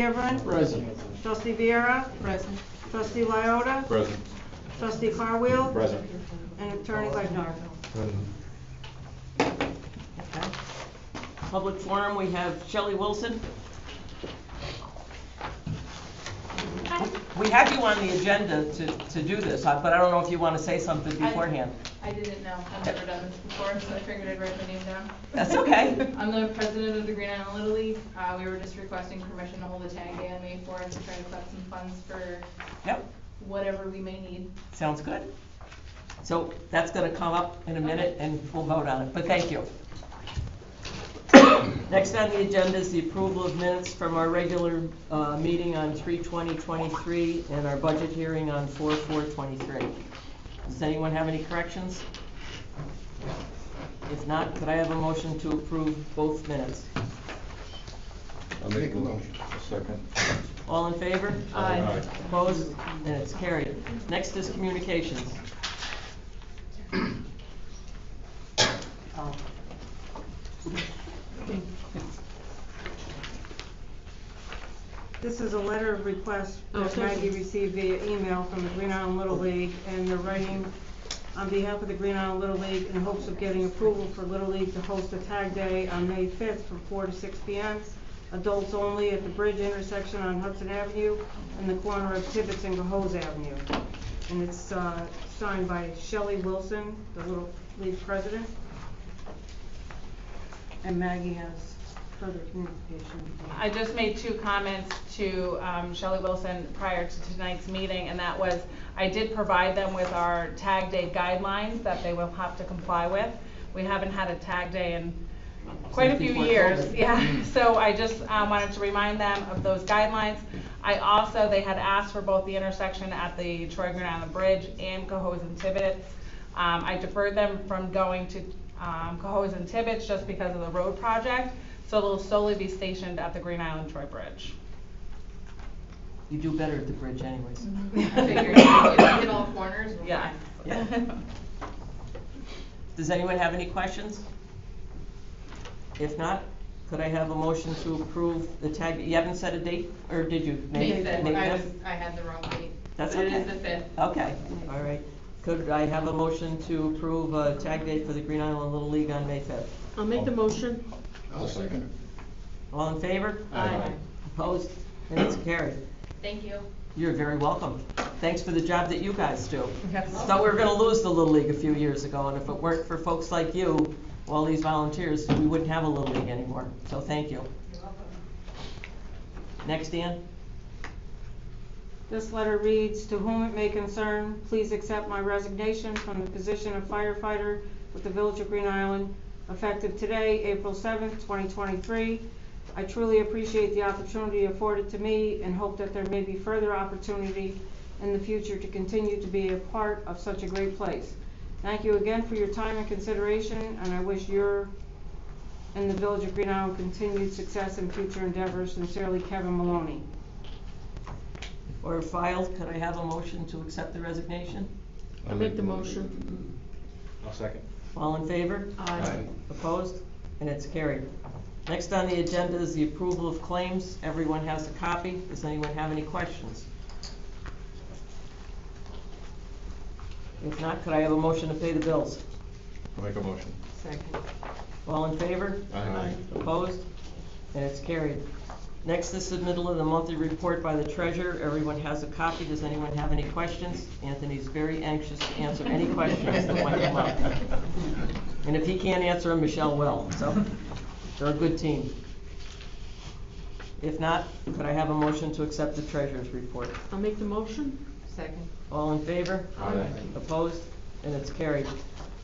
Everett. Present. Trustee Viera. Present. Trustee Lyota. Present. Trustee Carwheel. Present. And Attorney Legnar. Okay. Public forum, we have Shelley Wilson. We have you on the agenda to do this, but I don't know if you want to say something beforehand. I didn't know. I've never done this before, so I figured I'd write my name down. That's okay. I'm the president of the Green Island Little League. We were just requesting permission to hold a tag day on May 4th to try to collect some funds for Yep, whatever we may need. sounds good. So that's going to come up in a minute and we'll vote on it, but thank you. Next on the agenda is the approval of minutes from our regular meeting on 3/20/23 and our budget hearing on 4/4/23. Does anyone have any corrections? If not, could I have a motion to approve both minutes? I'll make a motion. A second. All in favor? Aye. Opposed? And it's carried. Next is communications. This is a letter of request that Maggie received via email from the Green Island Little League, and they're writing on behalf of the Green Island Little League in hopes of getting approval for Little League to host a tag day on May 5th from 4 to 6 p.m. Adults only at the bridge intersection on Hudson Avenue and the corner of Tibbetts and Gahoes Avenue. And it's signed by Shelley Wilson, the Little League president. And Maggie has further communication. I just made 2 comments to Shelley Wilson prior to tonight's meeting, and that was I did provide them with our tag day guidelines that they will have to comply with. We haven't had a tag day in quite a few years. Yeah, so I just wanted to remind them of those guidelines. They had asked for both the intersection at the Troy Green Island Bridge and Gahoes and Tibbetts. I deferred them from going to Gahoes and Tibbetts just because of the road project, so they'll solely be stationed at the Green Island Troy Bridge. You do better at the bridge anyways. I figured if you hit all corners, we're Yeah. fine. Yeah. Does anyone have any questions? If not, could I have a motion to approve the tag? You haven't set a date, or did you? May 5th. May I 5th? had the wrong date. That's But okay. It is the 5th. Okay, all right. Could I have a motion to approve a tag date for the Green Island Little League on May 5th? I'll make the motion. I'll second. All in favor? Aye. Opposed? And it's carried. Thank you. You're very welcome. Thanks for the job that you guys do. Thought we were gonna lose the Little League a few years ago, and if it weren't for folks like you, all these volunteers, we wouldn't have a Little League anymore. So thank you. You're welcome. Next, Dan. This letter reads, to whom it may concern, please accept my resignation from the position of firefighter with the Village of Green Island, effective today, April 7th, 2023. I truly appreciate the opportunity afforded to me and hope that there may be further opportunity in the future to continue to be a part of such a great place. Thank you again for your time and consideration, and I wish your and the Village of Green Island continued success in future endeavors. Sincerely, Kevin Maloney. Or filed, could I have a motion to accept the resignation? I'll make the motion. I'll second. All in favor? Aye. Opposed? And it's carried. Next on the agenda is the approval of claims. Everyone has a copy. Does anyone have any questions? If not, could I have a motion to pay the bills? I'll make a motion. Second. All in favor? Aye. Opposed? And it's carried. Next is submittal of the monthly report by the treasurer. Everyone has a copy. Does anyone have any questions? Anthony's very anxious to answer any questions that might come up. And if he can't answer them, Michelle will. So they're a good team. If not, could I have a motion to accept the treasurer's report? I'll make the motion. Second. All in favor? Aye. Opposed? And it's carried.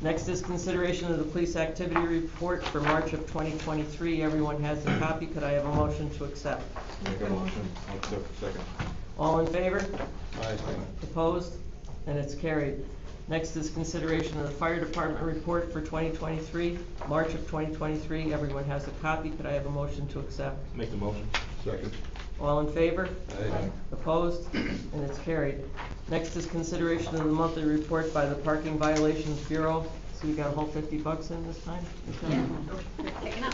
Next is consideration of the police activity report for March of 2023. Everyone has a copy. Could I have a motion to accept? Make a motion. I'll accept. Second. All in favor? Aye. Opposed? And it's carried. Next is consideration of the fire department report for 2023, March of 2023. Everyone has a copy. Could I have a motion to accept? Make the motion. Second. All in favor? Aye. Opposed? And it's carried. Next is consideration of the monthly report by the Parking Violations Bureau. So we got a whole $50 in this time? Picking up.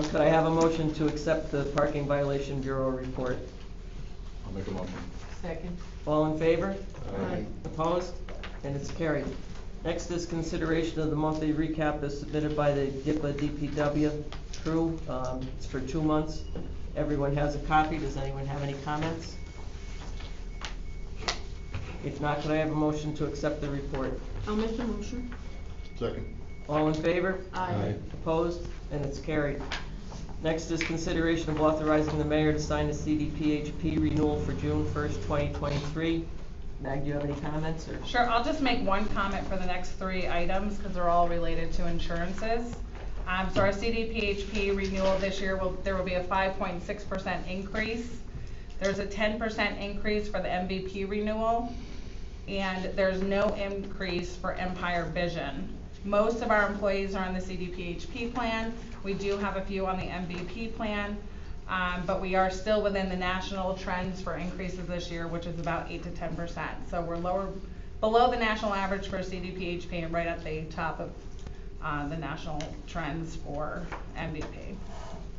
Could I have a motion to accept the Parking Violation Bureau report? I'll make a motion. Second. All in favor? Aye. Opposed? And it's carried. Next is consideration of the monthly recap as submitted by the GIPA DPW crew. It's for 2 months. Everyone has a copy. Does anyone have any comments? If not, could I have a motion to accept the report? I'll make the motion. Second. All in favor? Aye. Opposed? And it's carried. Next is consideration of authorizing the mayor to sign the CDPHP renewal for June 1st, 2023. Mag, do you have any comments, or? Sure, I'll just make one comment for the next 3 items, because they're all related to insurances. So our CDPHP renewal this year, there will be a 5.6% increase. There's a 10% increase for the MVP renewal, and there's no increase for Empire Vision. Most of our employees are on the CDPHP plan. We do have a few on the MVP plan, but we are still within the national trends for increases this year, which is about 8 to 10%. So we're below the national average for CDPHP and right at the top of the national trends for MVP.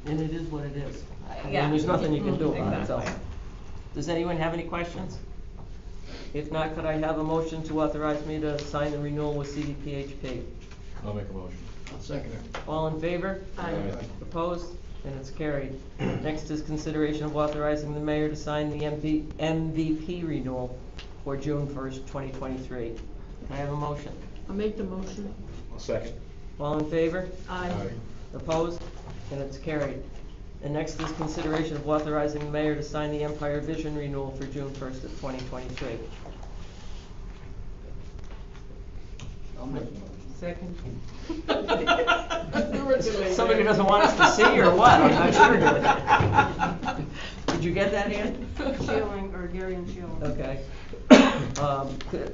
And it is what it is. I Yeah. mean, there's nothing you can do about it, so. Exactly. Does anyone have any questions? If not, could I have a motion to authorize me to sign the renewal with CDPHP? I'll make a motion. I'll second it. All in favor? Aye. Opposed? And it's carried. Next is consideration of authorizing the mayor to sign the MVP renewal for June 1st, 2023. Can I have a motion? I'll make the motion. I'll second. All in favor? Aye. Opposed? And it's carried. And next is consideration of authorizing the mayor to sign the Empire Vision renewal for June 1st of 2023. I'll make a motion. Second. Somebody who doesn't want us to see or what? I'm not sure. Did you get that, Ann? Sheeling, or Gary and Sheeling. Okay.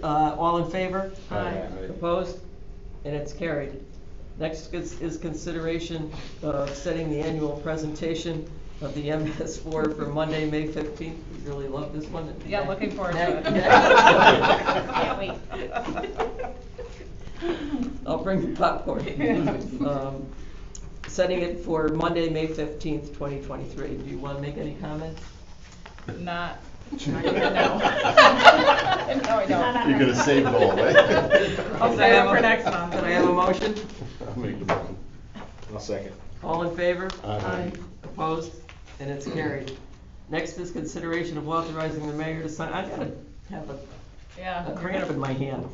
All in favor? Aye. Opposed? And it's carried. Next is consideration of setting the annual presentation of the MS4 for Monday, May 15th. We really love this one. Yeah, looking forward to it. Can't wait. I'll bring the popcorn. Setting it for Monday, May 15th, 2023. Do you want to make any comments? Not, no. No, I don't. You're gonna save it all, right? I'll save it for next month. Can I have a motion? I'll make the motion. I'll second. All in favor? Aye. Opposed? And it's carried. Next is consideration of authorizing the mayor to sign, I gotta have a cramp in my hand.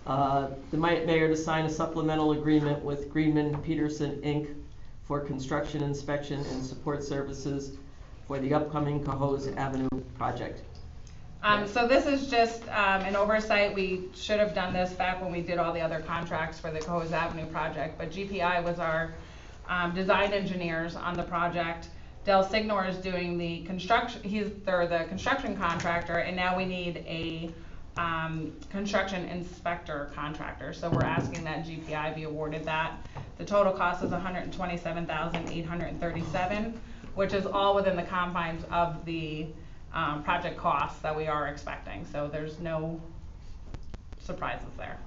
The mayor to sign a supplemental agreement with Greenman Peterson, Inc. for construction inspection and support services for the upcoming Cohoes Avenue project. So this is just an oversight. We should have done this back when we did all the other contracts for the Cohoes Avenue project, but GPI was our design engineers on the project. Del Signor is doing the construction, they're the construction contractor, and now we need a construction inspector contractor. So we're asking that GPI be awarded that. The total cost is $127,837, which is all within the confines of the project costs that we are expecting. So there's no surprises there.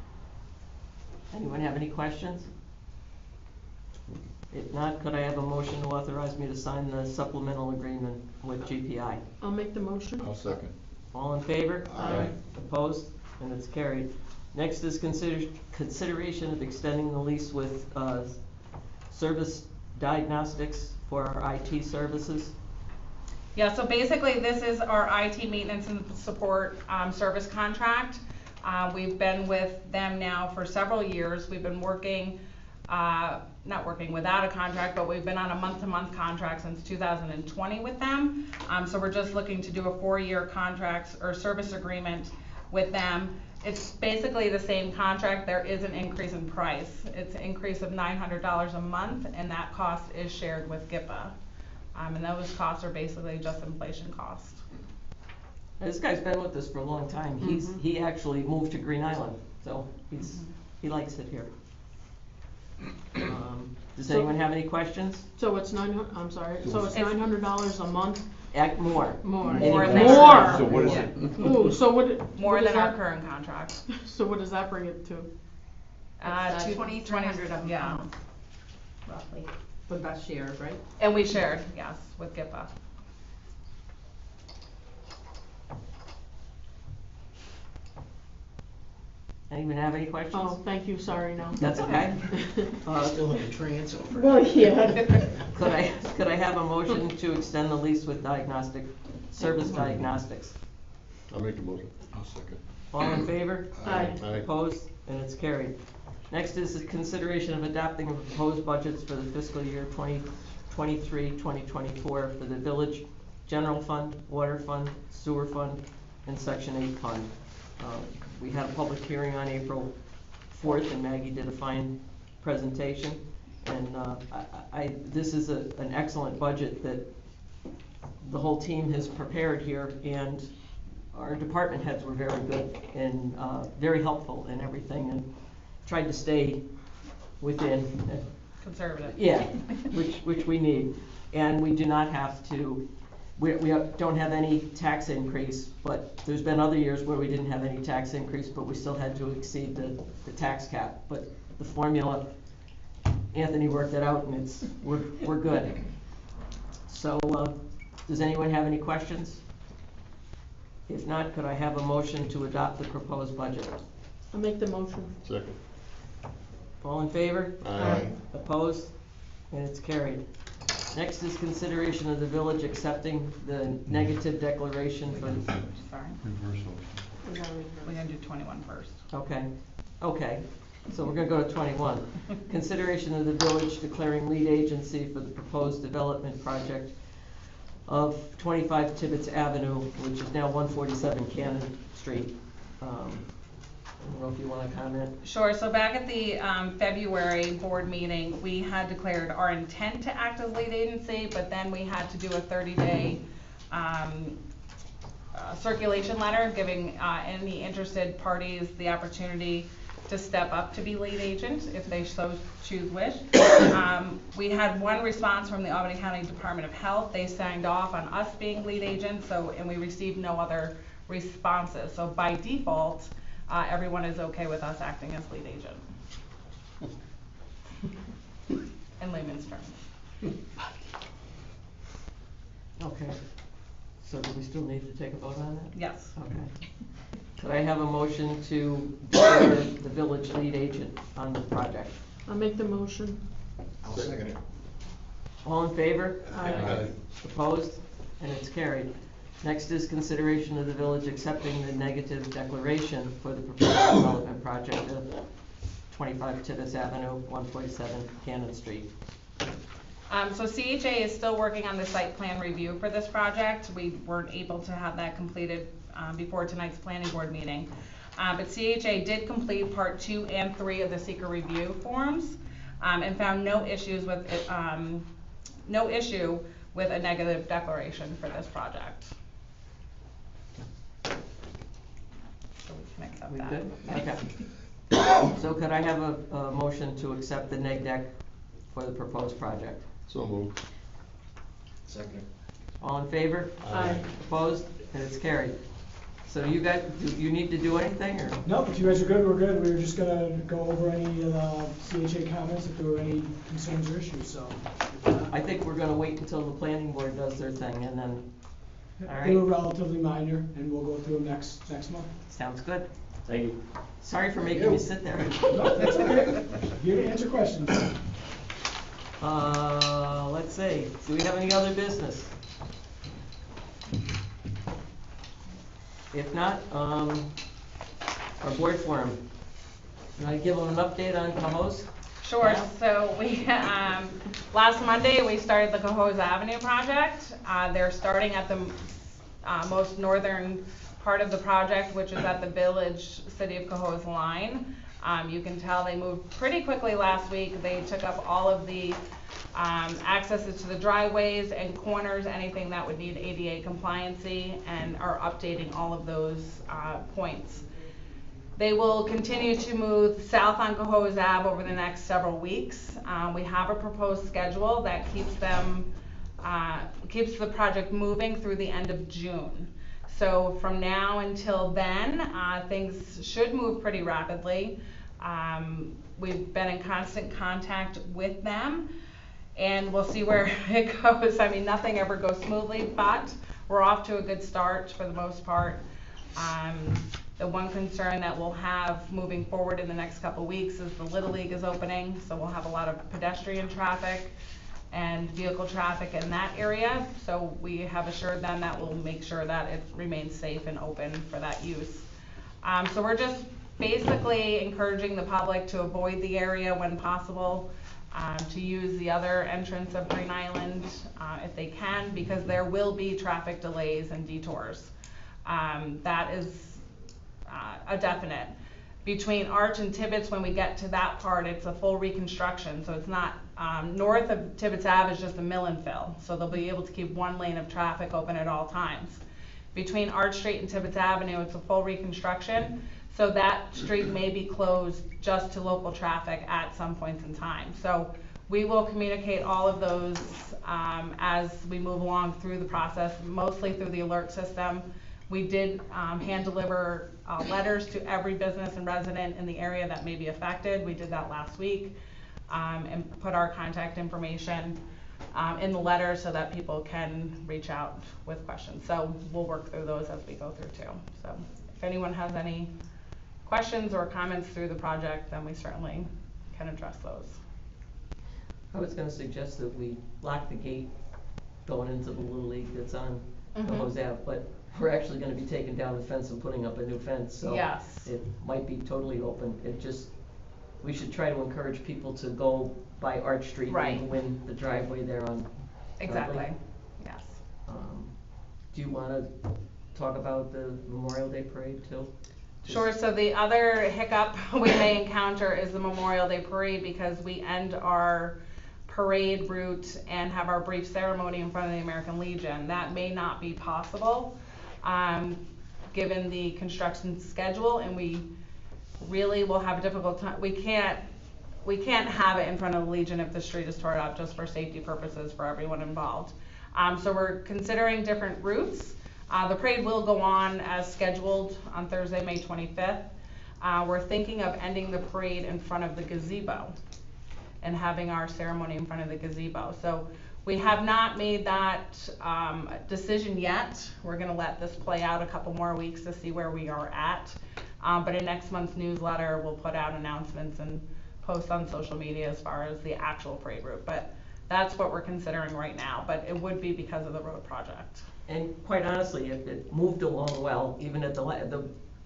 Anyone have any questions? If not, could I have a motion to authorize me to sign the supplemental agreement with GPI? I'll make the motion. I'll second. All in favor? Aye. Opposed? And it's carried. Next is consideration of extending the lease with Service Diagnostics for our IT services. Yeah, so basically this is our IT maintenance and support service contract. We've been with them now for several years. We've been working, not working without a contract, but we've been on a month-to-month contract since 2020 with them. So we're just looking to do a 4-year contract or service agreement with them. It's basically the same contract. There is an increase in price. It's an increase of $900 a month, and that cost is shared with GIPA. And those costs are basically just inflation costs. This guy's been with us for a long time. He actually moved to Green Island, so he likes it here. Does anyone have any questions? So it's I'm sorry, so it's $900 a month? More. More. More than than More! So what is Yeah. it? Ooh, so what More what than does our that- current contract. So what does that bring it to? It's, 2,300 a yeah. month, roughly. But that's shared, right? And we shared, yes, with GIPA. Anyone have any questions? Oh, thank you, sorry, no. That's okay. Still in the transfer. Well, yeah. Could I have a motion to extend the lease with Service Diagnostics? I'll make a motion. I'll second. All in favor? Aye. Aye. Opposed? And it's carried. Next is the consideration of adopting the proposed budgets for the fiscal year 2023-2024 for the village general fund, water fund, sewer fund, and section 8 fund. We had a public hearing on April 4th, and Maggie did a fine presentation. And this is an excellent budget that the whole team has prepared here, and our department heads were very good and very helpful in everything, and tried to stay within. Conservative. Yeah, which we need. And we do not have to, we don't have any tax increase, but there's been other years where we didn't have any tax increase, but we still had to exceed the tax cap. But the formula, Anthony worked it out, and we're good. So, does anyone have any questions? If not, could I have a motion to adopt the proposed budget? I'll make the motion. Second. All in favor? Aye. Opposed? And it's carried. Next is consideration of the village accepting the negative declaration for, Sorry, Reversal. we're gonna do 21 first. okay, so we're gonna go to 21. Consideration of the village declaring lead agency for the proposed development project of 25 Tibbetts Avenue, which is now 147 Cannon Street. I don't know if you wanna comment. Sure, so back at the February board meeting, we had declared our intent to act as lead agency, but then we had to do a 30-day circulation letter giving any interested parties the opportunity to step up to be lead agent if they so wish. We had one response from the Albany County Department of Health. They signed off on us being lead agent, and we received no other responses. So by default, everyone is okay with us acting as lead agent. In layman's terms. Okay. So do we still need to take a vote on that? Yes. Okay. Could I have a motion to declare the village lead agent on the project? I'll make the motion. I'll second it. All in favor? Aye. Opposed? And it's carried. Next is consideration of the village accepting the negative declaration for the proposed development project of 25 Tibbetts Avenue, 147 Cannon Street. So CHA is still working on the site plan review for this project. We weren't able to have that completed before tonight's planning board meeting. But CHA did complete part 2 and 3 of the seeker review forms and found no issue with a negative declaration for this project. So we can accept We that. good? Okay. So could I have a motion to accept the neg deck for the proposed project? So moved. Second. All in favor? Aye. Opposed? And it's carried. So you guys, do you need to do anything, or? No, if you guys are good, we're good. We were just gonna go over any of the CHA comments if there were any concerns or issues, so. I think we're gonna wait until the planning board does their thing, and then, all They were right, relatively minor, and we'll go through them next month. sounds good. Thank you. Sorry for making you sit there. No, that's okay. Here to answer questions. Let's see, do we have any other business? If not, our board forum. Can I give them an update on Cohoes? Sure, Yeah. so we, last Monday, we started the Cohoes Avenue project. They're starting at the most northern part of the project, which is at the Village City of Cohoes line. You can tell they moved pretty quickly last week. They took up all of the accesses to the driveways and corners, anything that would need ADA compliancy, and are updating all of those points. They will continue to move south on Cohoes Ave over the next several weeks. We have a proposed schedule that keeps the project moving through the end of June. So from now until then, things should move pretty rapidly. We've been in constant contact with them, and we'll see where it goes. I mean, nothing ever goes smoothly, but we're off to a good start for the most part. The one concern that we'll have moving forward in the next couple weeks is the Little League is opening, so we'll have a lot of pedestrian traffic and vehicle traffic in that area. So we have assured them that we'll make sure that it remains safe and open for that use. So we're just basically encouraging the public to avoid the area when possible, to use the other entrance of Green Island if they can, because there will be traffic delays and detours. That is a definite. Between Arch and Tibbetts, when we get to that part, it's a full reconstruction, so it's not, north of Tibbetts Ave is just a mill and fill, so they'll be able to keep one lane of traffic open at all times. Between Arch Street and Tibbetts Avenue, it's a full reconstruction, so that street may be closed just to local traffic at some points in time. So we will communicate all of those as we move along through the process, mostly through the alert system. We did hand deliver letters to every business and resident in the area that may be affected. We did that last week, and put our contact information in the letter so that people can reach out with questions. So we'll work through those as we go through too. So if anyone has any questions or comments through the project, then we certainly can address those. I was gonna suggest that we lock the gate going into the Little League that's on Hose Ave, but we're actually gonna be taking down the fence and putting up a new fence, so Yes. it might be totally open. We should try to encourage people to go by Arch Street Right. and win the driveway there on Exactly, Dudley. yes. Do you wanna talk about the Memorial Day Parade too? Sure, so the other hiccup we may encounter is the Memorial Day Parade, because we end our parade route and have our brief ceremony in front of the American Legion. That may not be possible, given the construction schedule, and we really will have a difficult time. We can't have it in front of the Legion if the street is torn up, just for safety purposes for everyone involved. So we're considering different routes. The parade will go on as scheduled on Thursday, May 25th. We're thinking of ending the parade in front of the gazebo and having our ceremony in front of the gazebo. So we have not made that decision yet. We're gonna let this play out a couple more weeks to see where we are at. But in next month's newsletter, we'll put out announcements and post on social media as far as the actual parade route. But that's what we're considering right now, but it would be because of the road project. And quite honestly, if it moved along well, even at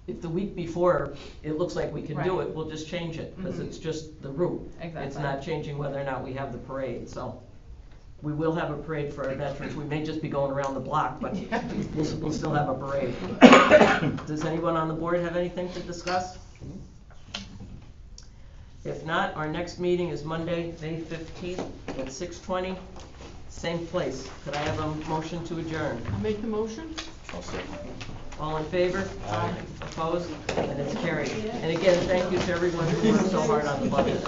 if the week before it looks like we can do Right. it, we'll just change it, because it's just the route. Exactly. It's not changing whether or not we have the parade, so. We will have a parade for our veterans. We may just be going around the block, but we'll still have a parade. Does anyone on the board have anything to discuss? If not, our next meeting is Monday, May 15th at 6:20, same place. Could I have a motion to adjourn? I make the motion? I'll second. All in favor? Aye. Opposed? And it's carried. And again, thank you to everyone who worked so hard on the budget.